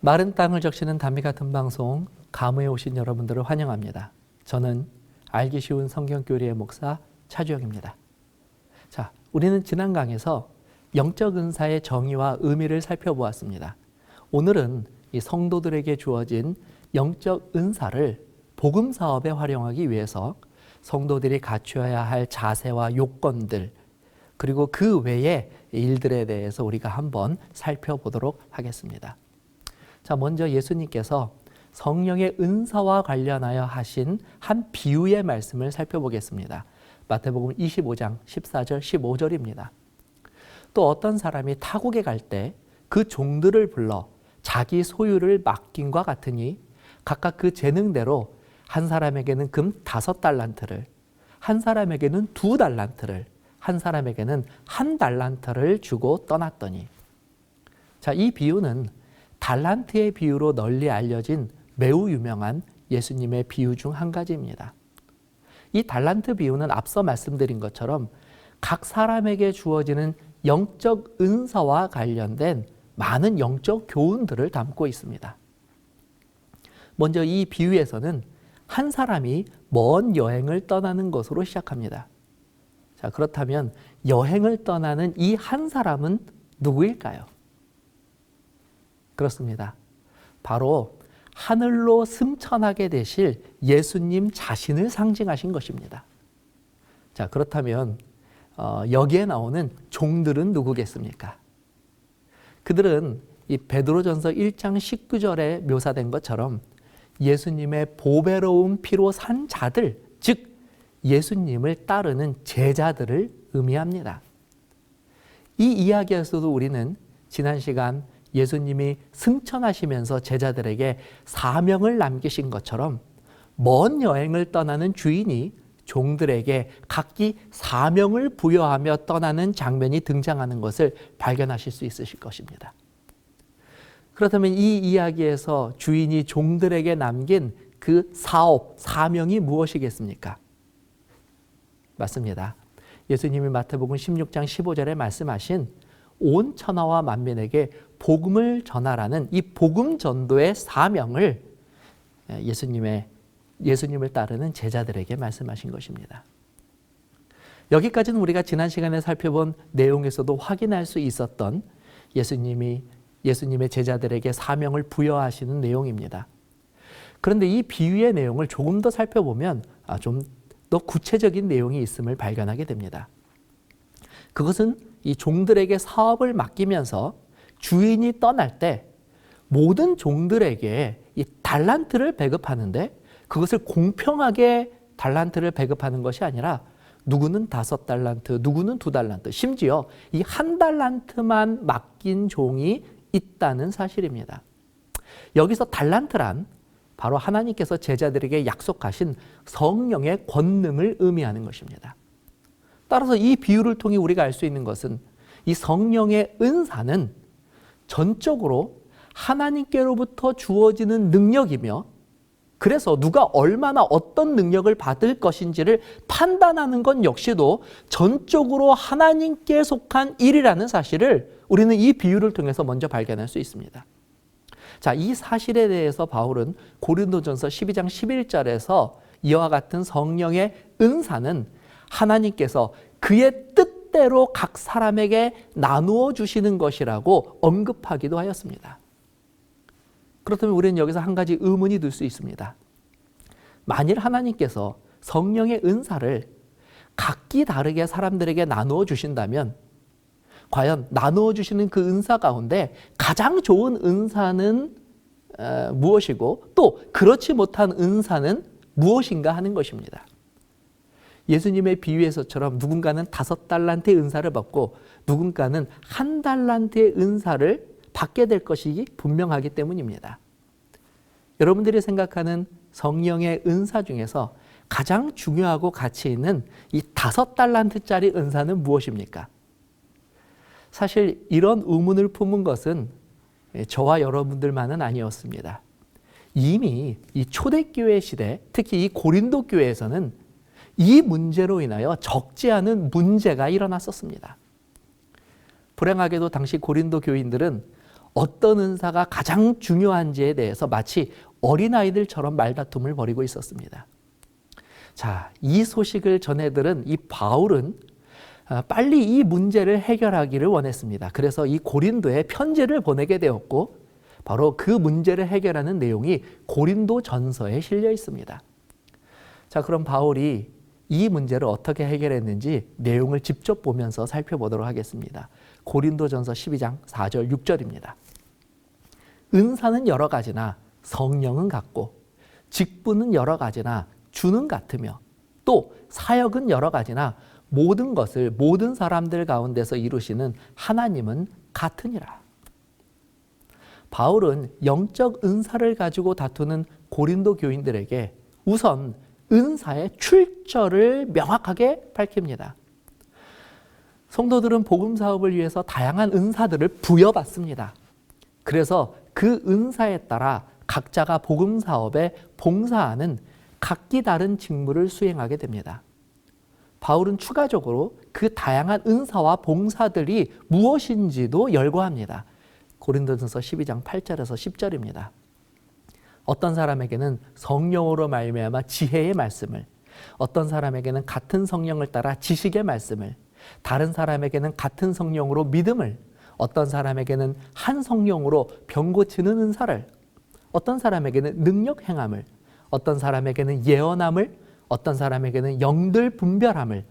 마른 땅을 적시는 담비 같은 방송 감회에 오신 여러분들을 환영합니다. 저는 알기 쉬운 성경교리의 목사 차주영입니다. 자, 우리는 지난 강에서 영적 은사의 정의와 의미를 살펴보았습니다. 오늘은 이 성도들에게 주어진 영적 은사를 복음 사업에 활용하기 위해서 성도들이 갖추어야 할 자세와 요건들, 그리고 그 외의 일들에 대해서 우리가 한번 살펴보도록 하겠습니다. 자, 먼저 예수님께서 성령의 은사와 관련하여 하신 한 비유의 말씀을 살펴보겠습니다. 마태복음 25장 14절 15절입니다. 또 어떤 사람이 타국에 갈 때 그 종들을 불러 자기 소유를 맡김과 같으니 각각 그 재능대로 한 사람에게는 금 5달란트를, 한 사람에게는 2달란트를, 한 사람에게는 1달란트를 주고 떠났더니. 자, 이 비유는 달란트의 비유로 널리 알려진 매우 유명한 예수님의 비유 중 한 가지입니다. 이 달란트 비유는 앞서 말씀드린 것처럼 각 사람에게 주어지는 영적 은사와 관련된 많은 영적 교훈들을 담고 있습니다. 먼저 이 비유에서는 한 사람이 먼 여행을 떠나는 것으로 시작합니다. 자, 그렇다면 여행을 떠나는 이 한 사람은 누구일까요? 그렇습니다. 바로 하늘로 승천하게 되실 예수님 자신을 상징하신 것입니다. 자, 그렇다면 여기에 나오는 종들은 누구겠습니까? 그들은 이 베드로전서 1장 19절에 묘사된 것처럼 예수님의 보배로운 피로 산 자들, 즉 예수님을 따르는 제자들을 의미합니다. 이 이야기에서도 우리는 지난 시간 예수님이 승천하시면서 제자들에게 사명을 남기신 것처럼 먼 여행을 떠나는 주인이 종들에게 각기 사명을 부여하며 떠나는 장면이 등장하는 것을 발견하실 수 있으실 것입니다. 그렇다면 이 이야기에서 주인이 종들에게 남긴 그 사업, 사명이 무엇이겠습니까? 맞습니다. 예수님이 마태복음 16장 15절에 말씀하신 온 천하와 만민에게 복음을 전하라는 이 복음 전도의 사명을 예수님을 따르는 제자들에게 말씀하신 것입니다. 여기까지는 우리가 지난 시간에 살펴본 내용에서도 확인할 수 있었던 예수님의 제자들에게 사명을 부여하시는 내용입니다. 그런데 이 비유의 내용을 조금 더 살펴보면 좀 더 구체적인 내용이 있음을 발견하게 됩니다. 그것은 이 종들에게 사업을 맡기면서 주인이 떠날 때 모든 종들에게 이 달란트를 배급하는데 그것을 공평하게 달란트를 배급하는 것이 아니라 누구는 5달란트, 누구는 2달란트, 심지어 이 1달란트만 맡긴 종이 있다는 사실입니다. 여기서 달란트란 바로 하나님께서 제자들에게 약속하신 성령의 권능을 의미하는 것입니다. 따라서 이 비유를 통해 우리가 알 수 있는 것은 이 성령의 은사는 전적으로 하나님께로부터 주어지는 능력이며 그래서 누가 얼마나 어떤 능력을 받을 것인지를 판단하는 건 역시도 전적으로 하나님께 속한 일이라는 사실을 우리는 이 비유를 통해서 먼저 발견할 수 있습니다. 자, 이 사실에 대해서 바울은 고린도전서 12장 11절에서 이와 같은 성령의 은사는 하나님께서 그의 뜻대로 각 사람에게 나누어 주시는 것이라고 언급하기도 하였습니다. 그렇다면 우리는 여기서 한 가지 의문이 들 수 있습니다. 만일 하나님께서 성령의 은사를 각기 다르게 사람들에게 나누어 주신다면 과연 나누어 주시는 그 은사 가운데 가장 좋은 은사는 무엇이고 또 그렇지 못한 은사는 무엇인가 하는 것입니다. 예수님의 비유에서처럼 누군가는 5달란트의 은사를 받고 누군가는 1달란트의 은사를 받게 될 것이 분명하기 때문입니다. 여러분들이 생각하는 성령의 은사 중에서 가장 중요하고 가치 있는 이 5달란트짜리 은사는 무엇입니까? 사실 이런 의문을 품은 것은 저와 여러분들만은 아니었습니다. 이미 이 초대교회 시대, 특히 이 고린도 교회에서는 이 문제로 인하여 적지 않은 문제가 일어났었습니다. 불행하게도 당시 고린도 교인들은 어떤 은사가 가장 중요한지에 대해서 마치 어린아이들처럼 말다툼을 벌이고 있었습니다. 자, 이 소식을 전해들은 이 바울은 빨리 이 문제를 해결하기를 원했습니다. 그래서 이 고린도에 편지를 보내게 되었고 바로 그 문제를 해결하는 내용이 고린도 전서에 실려 있습니다. 자, 그럼 바울이 이 문제를 어떻게 해결했는지 내용을 직접 보면서 살펴보도록 하겠습니다. 고린도 전서 12장 4절 6절입니다. 은사는 여러 가지나 성령은 같고 직분은 여러 가지나 주는 같으며 또 사역은 여러 가지나 모든 것을 모든 사람들 가운데서 이루시는 하나님은 같으니라. 바울은 영적 은사를 가지고 다투는 고린도 교인들에게 우선 은사의 출처를 명확하게 밝힙니다. 성도들은 복음 사업을 위해서 다양한 은사들을 부여받습니다. 그래서 그 은사에 따라 각자가 복음 사업에 봉사하는 각기 다른 직무를 수행하게 됩니다. 바울은 추가적으로 그 다양한 은사와 봉사들이 무엇인지도 열거합니다. 고린도전서 12장 8절에서 10절입니다. 어떤 사람에게는 성령으로 말미암아 지혜의 말씀을, 어떤 사람에게는 같은 성령을 따라 지식의 말씀을, 다른 사람에게는 같은 성령으로 믿음을, 어떤 사람에게는 한 성령으로 병 고치는 은사를, 어떤 사람에게는 능력 행함을, 어떤 사람에게는 예언함을, 어떤 사람에게는 영들 분별함을,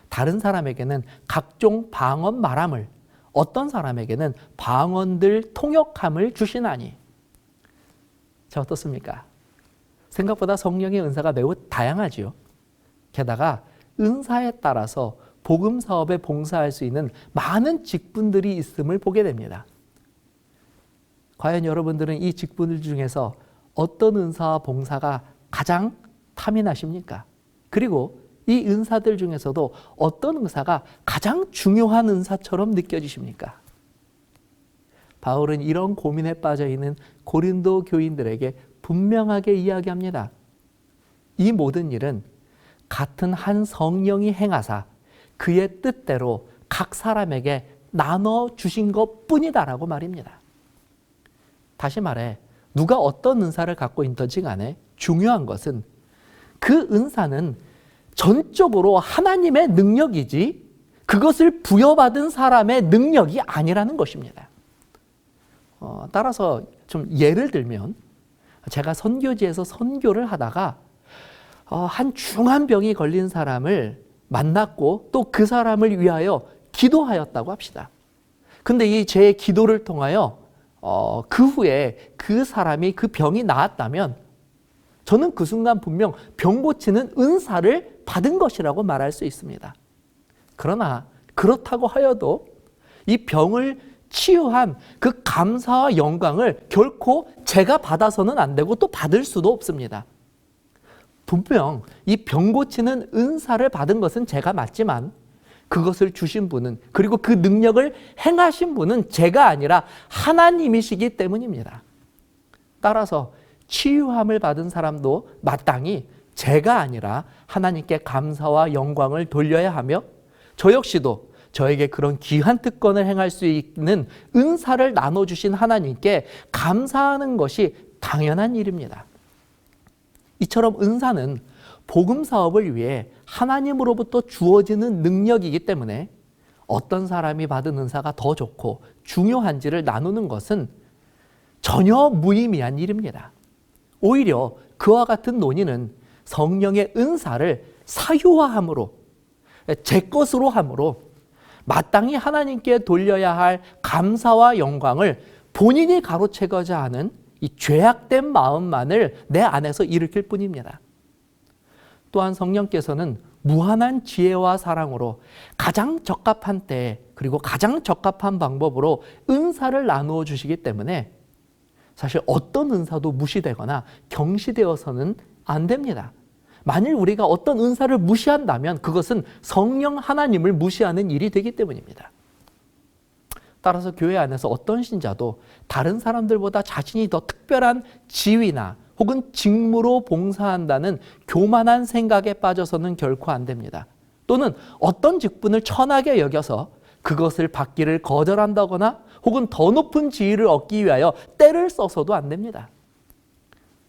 다른 사람에게는 각종 방언 말함을, 어떤 사람에게는 방언들 통역함을 주시나니. 자, 어떻습니까? 생각보다 성령의 은사가 매우 다양하지요. 게다가 은사에 따라서 복음 사업에 봉사할 수 있는 많은 직분들이 있음을 보게 됩니다. 과연 여러분들은 이 직분들 중에서 어떤 은사와 봉사가 가장 탐이 나십니까? 그리고 이 은사들 중에서도 어떤 은사가 가장 중요한 은사처럼 느껴지십니까? 바울은 이런 고민에 빠져 있는 고린도 교인들에게 분명하게 이야기합니다. 이 모든 일은 같은 한 성령이 행하사 그의 뜻대로 각 사람에게 나눠 주신 것뿐이다라고 말입니다. 다시 말해 누가 어떤 은사를 갖고 있든지 간에 중요한 것은 그 은사는 전적으로 하나님의 능력이지 그것을 부여받은 사람의 능력이 아니라는 것입니다. 따라서 좀 예를 들면 제가 선교지에서 선교를 하다가 한 중한 병이 걸린 사람을 만났고 또 그 사람을 위하여 기도하였다고 합시다. 근데 이 제 기도를 통하여 그 후에 그 사람이 그 병이 나았다면 저는 그 순간 분명 병 고치는 은사를 받은 것이라고 말할 수 있습니다. 그러나 그렇다고 하여도 이 병을 치유한 그 감사와 영광을 결코 제가 받아서는 안 되고 또 받을 수도 없습니다. 분명 이 병 고치는 은사를 받은 것은 제가 맞지만 그것을 주신 분은 그리고 그 능력을 행하신 분은 제가 아니라 하나님이시기 때문입니다. 따라서 치유함을 받은 사람도 마땅히 제가 아니라 하나님께 감사와 영광을 돌려야 하며 저 역시도 저에게 그런 귀한 특권을 행할 수 있는 은사를 나눠주신 하나님께 감사하는 것이 당연한 일입니다. 이처럼 은사는 복음 사업을 위해 하나님으로부터 주어지는 능력이기 때문에 어떤 사람이 받은 은사가 더 좋고 중요한지를 나누는 것은 전혀 무의미한 일입니다. 오히려 그와 같은 논의는 성령의 은사를 사유화함으로 제 것으로 함으로 마땅히 하나님께 돌려야 할 감사와 영광을 본인이 가로채고자 하는 이 죄악된 마음만을 내 안에서 일으킬 뿐입니다. 또한 성령께서는 무한한 지혜와 사랑으로 가장 적합한 때에 그리고 가장 적합한 방법으로 은사를 나누어 주시기 때문에 사실 어떤 은사도 무시되거나 경시되어서는 안 됩니다. 만일 우리가 어떤 은사를 무시한다면 그것은 성령 하나님을 무시하는 일이 되기 때문입니다. 따라서 교회 안에서 어떤 신자도 다른 사람들보다 자신이 더 특별한 지위나 혹은 직무로 봉사한다는 교만한 생각에 빠져서는 결코 안 됩니다. 또는 어떤 직분을 천하게 여겨서 그것을 받기를 거절한다거나 혹은 더 높은 지위를 얻기 위하여 때를 써서도 안 됩니다.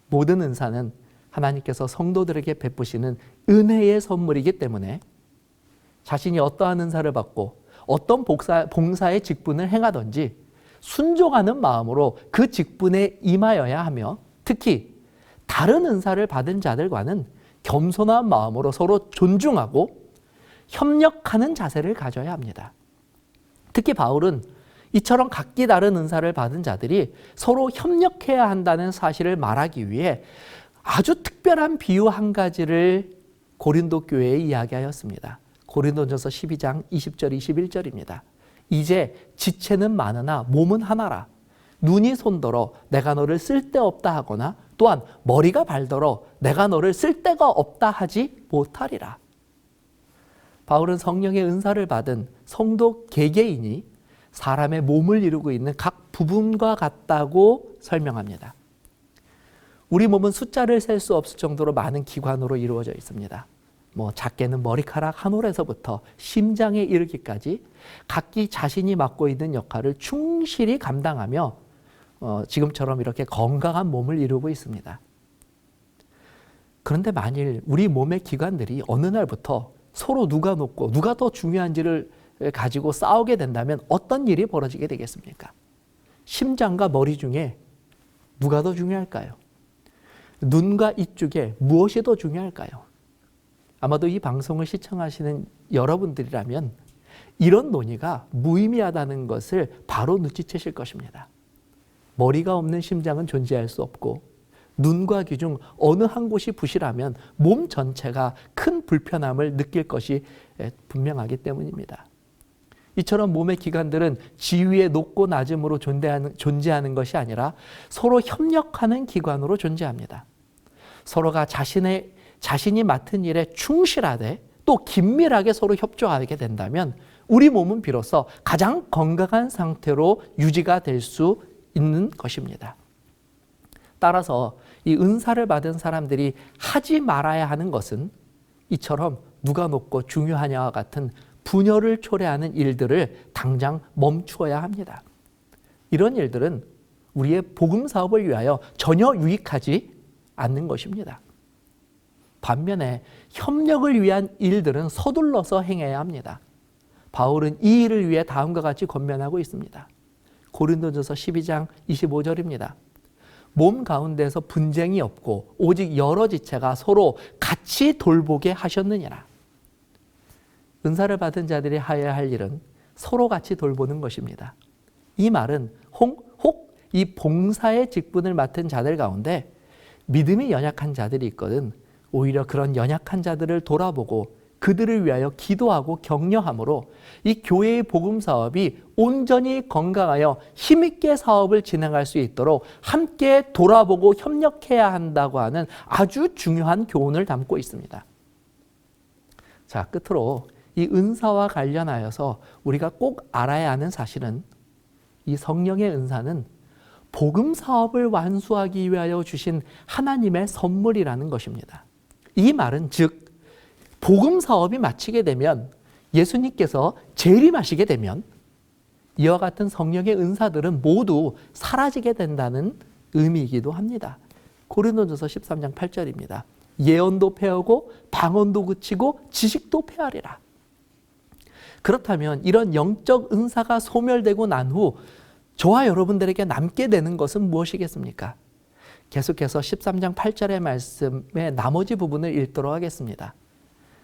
모든 은사는 하나님께서 성도들에게 베푸시는 은혜의 선물이기 때문에 자신이 어떠한 은사를 받고 어떤 봉사의 직분을 행하든지 순종하는 마음으로 그 직분에 임하여야 하며, 특히 다른 은사를 받은 자들과는 겸손한 마음으로 서로 존중하고 협력하는 자세를 가져야 합니다. 특히 바울은 이처럼 각기 다른 은사를 받은 자들이 서로 협력해야 한다는 사실을 말하기 위해 아주 특별한 비유 한 가지를 고린도 교회에 이야기하였습니다. 고린도전서 12장 20절 21절입니다. 이제 지체는 많으나 몸은 하나라. 눈이 손더러 내가 너를 쓸데없다 하거나 또한 머리가 발더러 내가 너를 쓸데가 없다 하지 못하리라. 바울은 성령의 은사를 받은 성도 개개인이 사람의 몸을 이루고 있는 각 부분과 같다고 설명합니다. 우리 몸은 숫자를 셀 수 없을 정도로 많은 기관으로 이루어져 있습니다. 작게는 머리카락 한 올에서부터 심장에 이르기까지 각기 자신이 맡고 있는 역할을 충실히 감당하며 지금처럼 이렇게 건강한 몸을 이루고 있습니다. 그런데 만일 우리 몸의 기관들이 어느 날부터 서로 누가 높고 누가 더 중요한지를 가지고 싸우게 된다면 어떤 일이 벌어지게 되겠습니까? 심장과 머리 중에 누가 더 중요할까요? 눈과 입 중에 무엇이 더 중요할까요? 아마도 이 방송을 시청하시는 여러분들이라면 이런 논의가 무의미하다는 것을 바로 눈치채실 것입니다. 머리가 없는 심장은 존재할 수 없고 눈과 귀 중 어느 한 곳이 부실하면 몸 전체가 큰 불편함을 느낄 것이 분명하기 때문입니다. 이처럼 몸의 기관들은 지위의 높고 낮음으로 존재하는 것이 아니라 서로 협력하는 기관으로 존재합니다. 서로가 자신이 맡은 일에 충실하되 또 긴밀하게 서로 협조하게 된다면 우리 몸은 비로소 가장 건강한 상태로 유지가 될 수 있는 것입니다. 따라서 이 은사를 받은 사람들이 하지 말아야 하는 것은 이처럼 누가 높고 중요하냐와 같은 분열을 초래하는 일들을 당장 멈추어야 합니다. 이런 일들은 우리의 복음 사업을 위하여 전혀 유익하지 않는 것입니다. 반면에 협력을 위한 일들은 서둘러서 행해야 합니다. 바울은 이 일을 위해 다음과 같이 권면하고 있습니다. 고린도전서 12장 25절입니다. 몸 가운데서 분쟁이 없고 오직 여러 지체가 서로 같이 돌보게 하셨느니라. 은사를 받은 자들이 하여야 할 일은 서로 같이 돌보는 것입니다. 이 말은 혹 이 봉사의 직분을 맡은 자들 가운데 믿음이 연약한 자들이 있거든 오히려 그런 연약한 자들을 돌아보고 그들을 위하여 기도하고 격려함으로 이 교회의 복음 사업이 온전히 건강하여 힘있게 사업을 진행할 수 있도록 함께 돌아보고 협력해야 한다고 하는 아주 중요한 교훈을 담고 있습니다. 자, 끝으로 이 은사와 관련하여서 우리가 꼭 알아야 하는 사실은 이 성령의 은사는 복음 사업을 완수하기 위하여 주신 하나님의 선물이라는 것입니다. 이 말은 즉 복음 사업이 마치게 되면 예수님께서 재림하시게 되면 이와 같은 성령의 은사들은 모두 사라지게 된다는 의미이기도 합니다. 고린도전서 13장 8절입니다. 예언도 패하고 방언도 그치고 지식도 패하리라. 그렇다면 이런 영적 은사가 소멸되고 난 후 저와 여러분들에게 남게 되는 것은 무엇이겠습니까? 계속해서 13장 8절의 말씀의 나머지 부분을 읽도록 하겠습니다.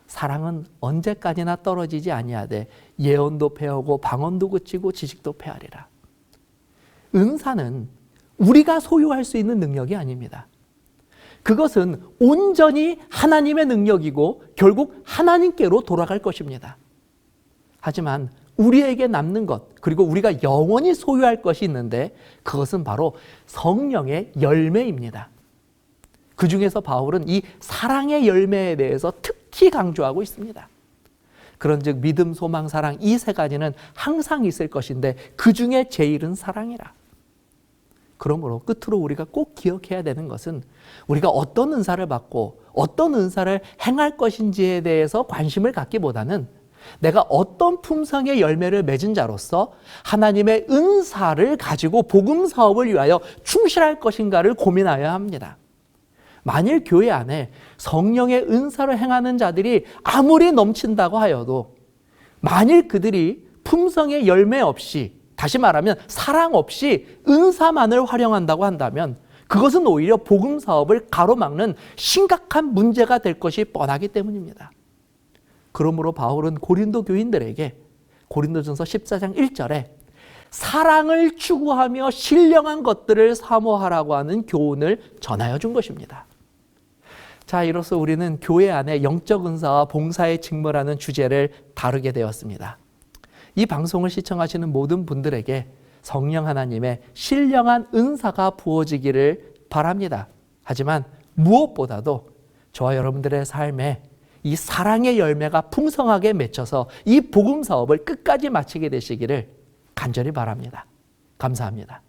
사랑은 언제까지나 떨어지지 아니하되 예언도 패하고 방언도 그치고 지식도 패하리라. 은사는 우리가 소유할 수 있는 능력이 아닙니다. 그것은 온전히 하나님의 능력이고 결국 하나님께로 돌아갈 것입니다. 하지만 우리에게 남는 것, 그리고 우리가 영원히 소유할 것이 있는데 그것은 바로 성령의 열매입니다. 그 중에서 바울은 이 사랑의 열매에 대해서 특히 강조하고 있습니다. 그런즉 믿음, 소망, 사랑 이 세 가지는 항상 있을 것인데 그 중에 제일은 사랑이라. 그러므로 끝으로 우리가 꼭 기억해야 되는 것은 우리가 어떤 은사를 받고 어떤 은사를 행할 것인지에 대해서 관심을 갖기보다는 내가 어떤 품성의 열매를 맺은 자로서 하나님의 은사를 가지고 복음 사업을 위하여 충실할 것인가를 고민하여야 합니다. 만일 교회 안에 성령의 은사를 행하는 자들이 아무리 넘친다고 하여도 만일 그들이 품성의 열매 없이, 다시 말하면 사랑 없이 은사만을 활용한다고 한다면 그것은 오히려 복음 사업을 가로막는 심각한 문제가 될 것이 뻔하기 때문입니다. 그러므로 바울은 고린도 교인들에게 고린도전서 14장 1절에 사랑을 추구하며 신령한 것들을 사모하라고 하는 교훈을 전하여 준 것입니다. 자, 이로써 우리는 교회 안에 영적 은사와 봉사의 직무라는 주제를 다루게 되었습니다. 이 방송을 시청하시는 모든 분들에게 성령 하나님의 신령한 은사가 부어지기를 바랍니다. 하지만 무엇보다도 저와 여러분들의 삶에 이 사랑의 열매가 풍성하게 맺혀서 이 복음 사업을 끝까지 마치게 되시기를 간절히 바랍니다. 감사합니다.